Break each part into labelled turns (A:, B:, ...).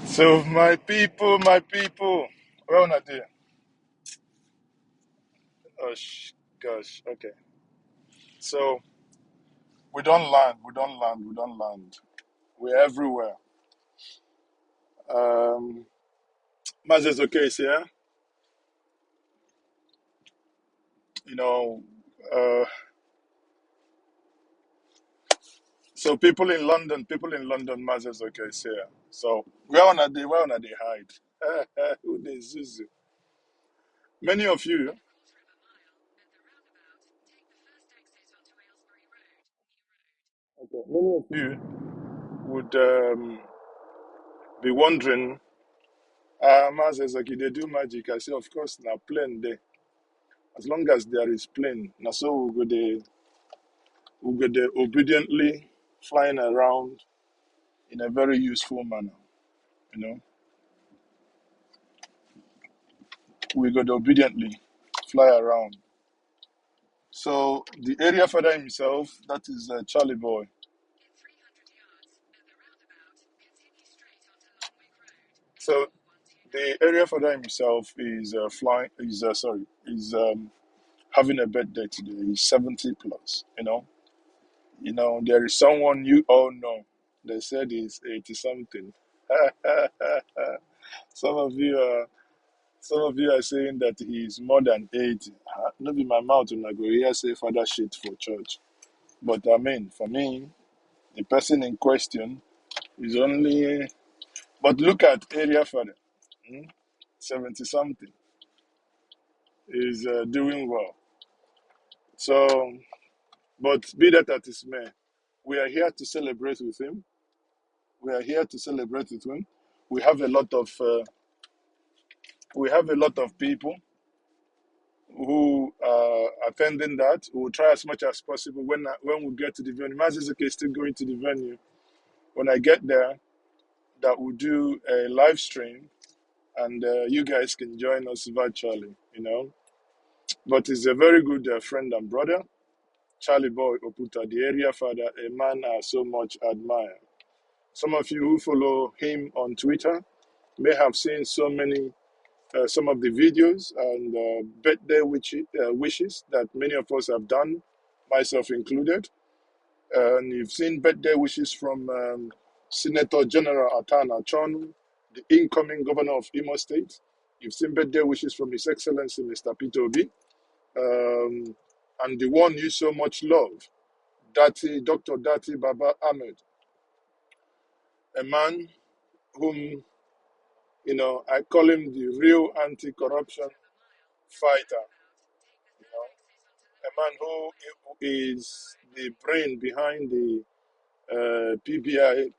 A: So my people, where on there? Oh gosh, okay. So we don't land. We're everywhere. Um, MaaziEzeoke is here. You know, uh, so people in London, MaaziEzeoke is here. So where on they hide? Who they Zuzu? Many of you, okay, many of you would be wondering, MaaziEzeoke, they do magic. I say, of course, now plain day. As long as there is plane, now so we go there obediently flying around in a very useful manner. You know, we go there obediently fly around. So the area father himself, that is Charlie Boy. So the area father himself is flying. Is sorry, is having a birthday today. He's 70 plus. There is someone you all know. They said he's 80 something. Some of you are Some of you are saying that he is more than 80. Not be my mouth when I go here say father shit for church. But I mean, for me, the person in question is only. But look at area father, 70 something, is doing well. So, but be that as it may, we are here to celebrate with him. We are here to celebrate with him. We have a lot of people who are attending that. We will try as much as possible when we get to the venue. MaaziEzeoke is still going to the venue. When I get there, that we'll do a live stream and you guys can join us virtually. But he's a very good friend and brother, Charlie Boy Oputa, the area father, a man I so much admire. Some of you who follow him on Twitter may have seen some of the videos and birthday wishes that many of us have done, myself included. And you've seen birthday wishes from Senator General Atana Chonu, the incoming governor of Imo State. You've seen birthday wishes from His Excellency Mr. Peter Obi, and the one you so much love, Dr. Dati Baba Ahmed, a man whom, I call him the real anti-corruption fighter. A man who is the brain behind the PBI,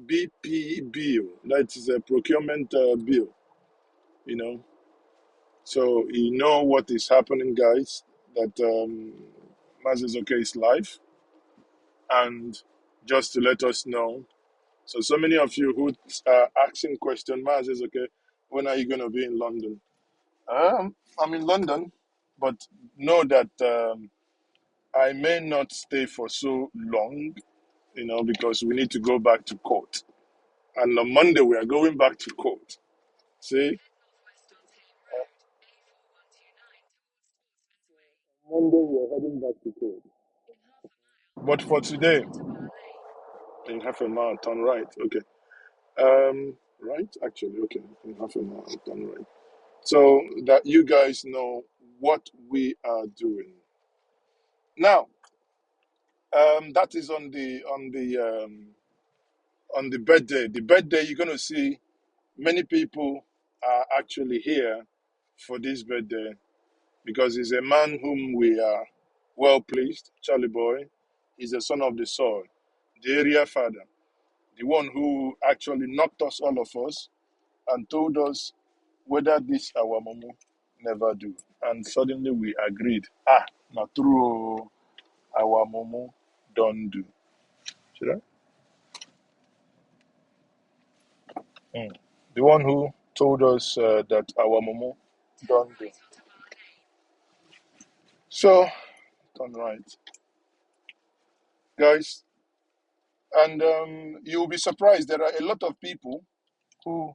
A: BP bill. That is a procurement bill, you know. So you know what is happening, guys, that MaaziEzeoke is live. And just to let us know, so many of you who are asking question, MaaziEzeoke, when are you going to be in London? I'm in London, but know that I may not stay for so long, because we need to go back to court. And on Monday, we are going back to court. See? Monday, we are heading back to court. But for today, in half a mile, turn right. Okay. Right? Actually, okay. In half a mile, turn right. So that you guys know what we are doing. Now, that is on the birthday. The birthday, you're going to see many people are actually here for this birthday because he's a man whom we are well pleased. Charlie Boy is the son of the soil, the area father, the one who actually knocked us, all of us, and told us whether this our momo never do. And suddenly we agreed. Not true. Our momo don't do. Should I? The one who told us that our momo don't do. So, turn right. Guys, and you'll be surprised. There are a lot of people who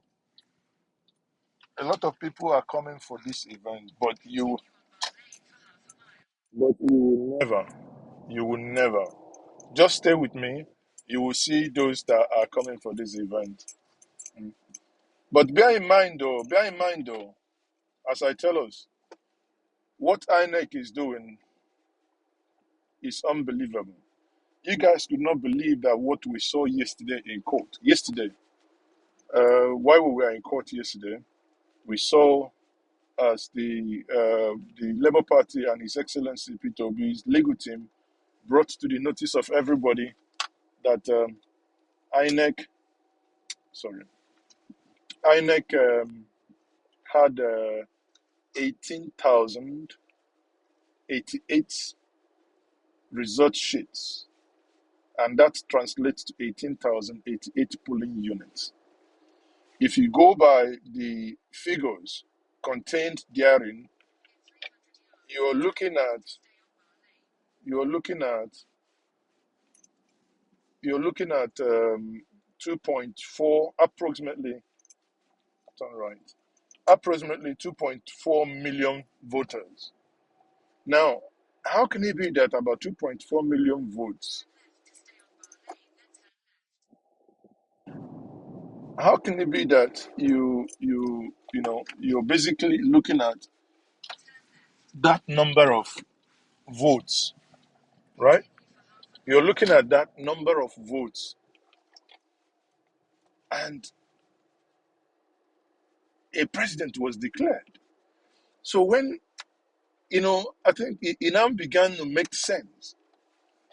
A: a lot of people are coming for this event, but you will never. Just stay with me. You will see those that are coming for this event. Mm. But bear in mind though, as I tell us, what INEC is doing is unbelievable. You guys could not believe that what we saw yesterday in court. While we were in court yesterday, we saw as the Labour Party and His Excellency Peter Obi's legal team brought to the notice of everybody that INEC, sorry, INEC had 18,088 result sheets, and that translates to 18,088 polling units. If you go by the figures contained therein, you're looking at 2.4 approximately. Turn right. Approximately 2.4 million voters. Now, how can it be that about 2.4 million votes? How can it be that you're basically looking at that number of votes, right? You're looking at that number of votes, and a president was declared. So when I think it now began to make sense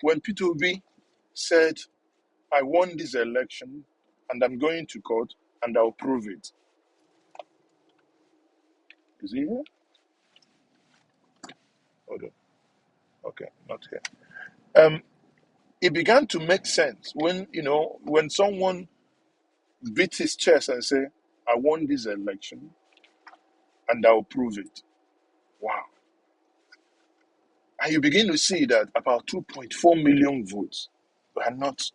A: when Peter Obi said, "I won this election, and I'm going to court, and I'll prove it." Is he here? Hold on. Okay, not here. It began to make sense when someone beat his chest and say, "I won this election, and I'll prove it." Wow. And you begin to see that about 2.4 million votes were not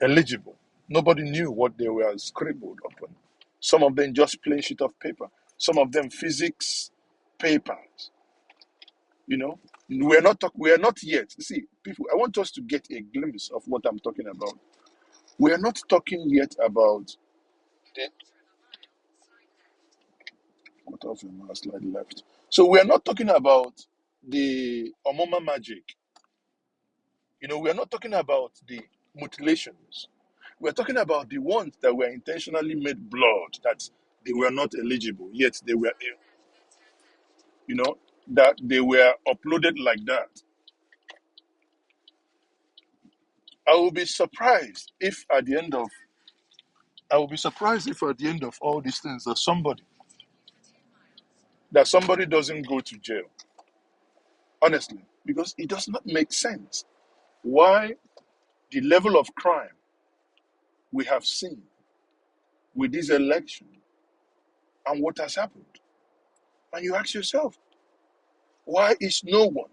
A: eligible. Nobody knew what they were scribbled upon. Some of them just plain sheet of paper. Some of them physics papers. We are not yet. See, people, I want us to get a glimpse of what I'm talking about. We are not talking yet about the quarter of a mile slide left. So we are not talking about the Omoma magic. We are not talking about the mutilations. We're talking about the ones that were intentionally made blood, that they were not eligible, yet they were, that they were uploaded like that. I will be surprised if at the end of all these things that somebody doesn't go to jail. Honestly, because it does not make sense why the level of crime we have seen with this election and what has happened. And you ask yourself, why is no one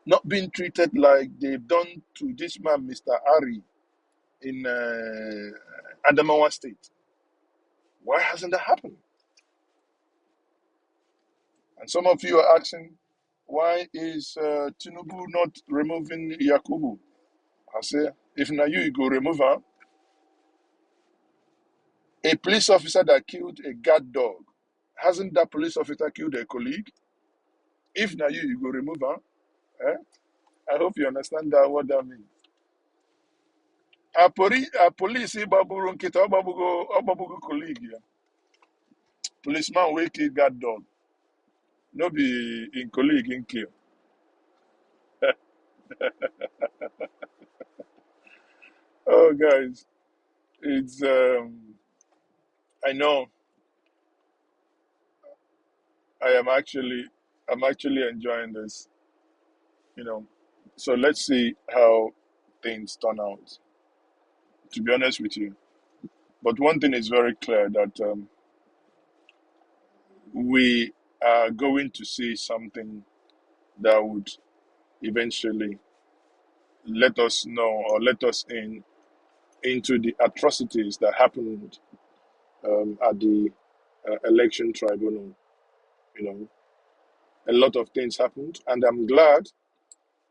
A: not being treated like they've done to this man, Mr. Ari, in Adamawa State? Why hasn't that happened? And some of you are asking, why is Tinubu not removing Yakubu? I say, if now you go remove her. A police officer that killed a guard dog, hasn't that police officer killed a colleague? If now you go remove her, eh? I hope you understand what that means. A police baburu nkita obabugo colleague ya. Policeman wey kill guard dog. No be in colleague in kill. Oh guys, it's I know I'm actually enjoying this, So let's see how things turn out, to be honest with you. But one thing is very clear that we are going to see something that would eventually let us know or let us in into the atrocities that happened at the election tribunal. You know, a lot of things happened, and I'm glad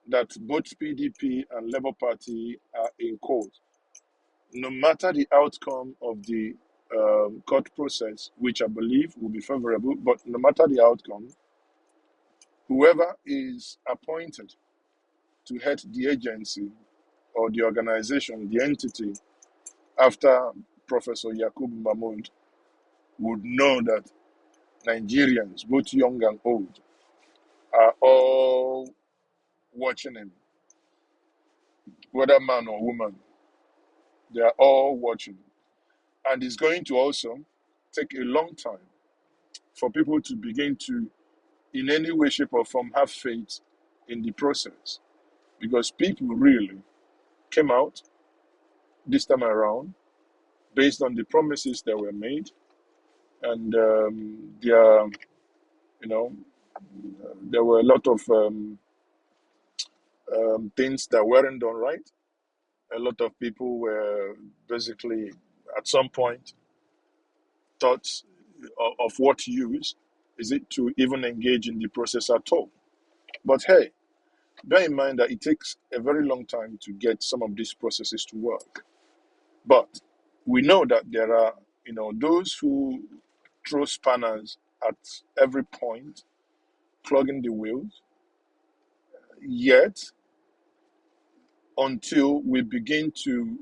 A: that both PDP and Labour Party are in court. No matter the outcome of the court process, which I believe will be favorable, but no matter the outcome, whoever is appointed to head the agency or the organization, the entity, after Professor Yakub Mahmoud, would know that Nigerians, both young and old, are all watching him, whether man or woman. They are all watching. And it's going to also take a long time for people to begin to, in any way, shape, or form, have faith in the process. Because people really came out this time around based on the promises that were made, and there, you know, there were a lot of things that weren't done right. A lot of people were basically, at some point, thought of what use is it to even engage in the process at all. But hey, bear in mind that it takes a very long time to get some of these processes to work. But we know that there are, those who throw spanners at every point, clogging the wheels. Yet, until we begin to,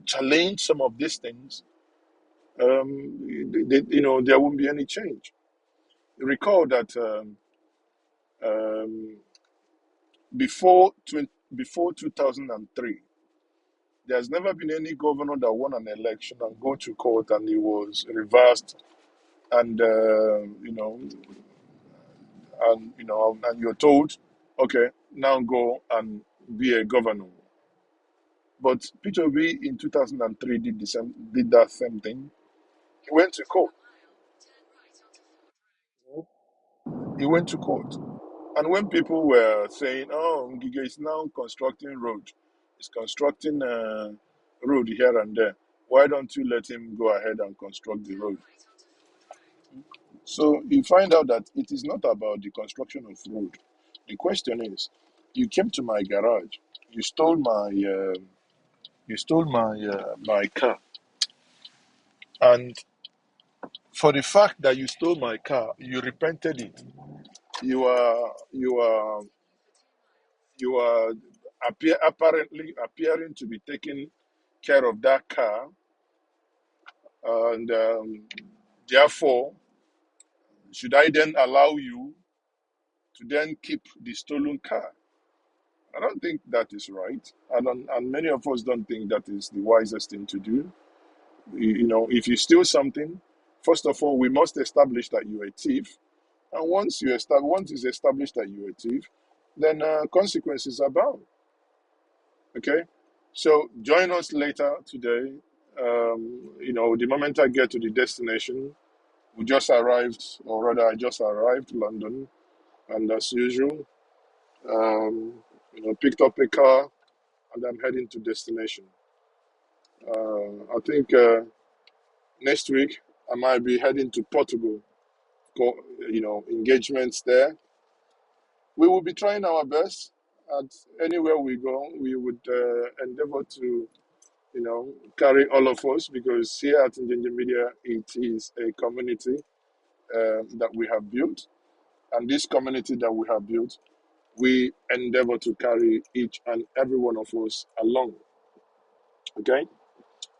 A: challenge some of these things, there won't be any change. Recall that um, before 2003, there's never been any governor that won an election and go to court and he was reversed, and and you're told, okay, now go and be a governor. But Peter B in 2003 did that same thing. He went to court. He went to court. And when people were saying, oh, Ngige is now constructing road, he's constructing a road here and there, why don't you let him go ahead and construct the road? So you find out that it is not about the construction of road. The question is, you came to my garage, you stole my car, and for the fact that you stole my car, you repented it. You are you are you are apparently appearing to be taking care of that car, and therefore, should I then allow you to then keep the stolen car? I don't think that is right. And many of us don't think that is the wisest thing to do. If you steal something, first of all, we must establish that you're a thief. And once it's established that you're a thief, then consequences are bound. Okay? So join us later today. The moment I get to the destination, we just arrived, or rather, I just arrived London, and as usual, picked up a car, and I'm heading to destination. I think next week I might be heading to Portugal. Engagements there. We will be trying our best. At anywhere we go, we would endeavor to, carry all of us, because here at Injinja Media, it is a community that we have built, and this community that we have built, we endeavor to carry each and every one of us along. Okay,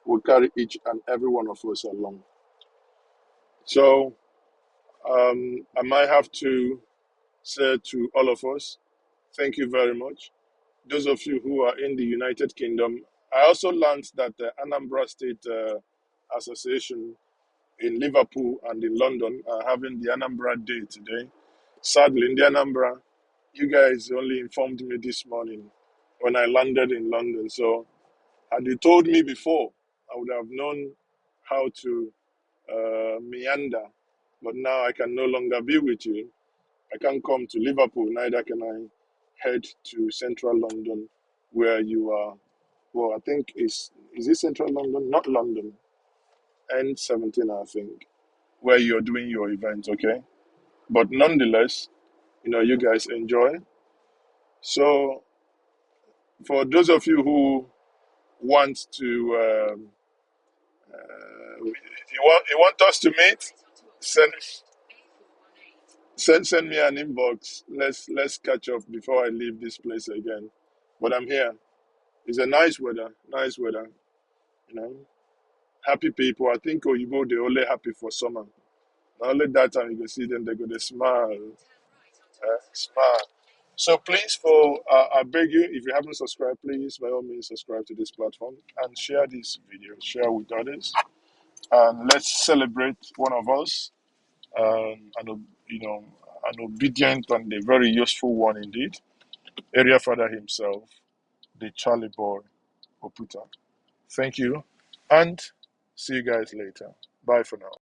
A: we'll carry each and every one of us along. So I might have to say to all of us, thank you very much. Those of you who are in the United Kingdom, I also learned that the Anambra State Association in Liverpool and in London are having the Anambra Day today. Sadly, in the Anambra, you guys only informed me this morning when I landed in London. So had you told me before, I would have known how to meander. But now I can no longer be with you. I can't come to Liverpool, neither can I head to central London where you are Well, I think is it Central London? Not London. N17, I think, where you're doing your event, okay? But nonetheless, you guys enjoy. So, for those of you who want to, you want us to meet, send me an inbox. Let's catch up before I leave this place again. But I'm here. It's a nice weather, nice weather. You know, happy people. I think Oyibo they only happy for summer. Not only that time you can see them, they're gonna smile, smile. So please, I beg you, if you haven't subscribed, please by all means subscribe to this platform and share this video, share with others, and let's celebrate one of us, an obedient and a very useful one indeed, Area Father himself, the Charlie Boy Oputa. Thank you, and see you guys later. Bye for now.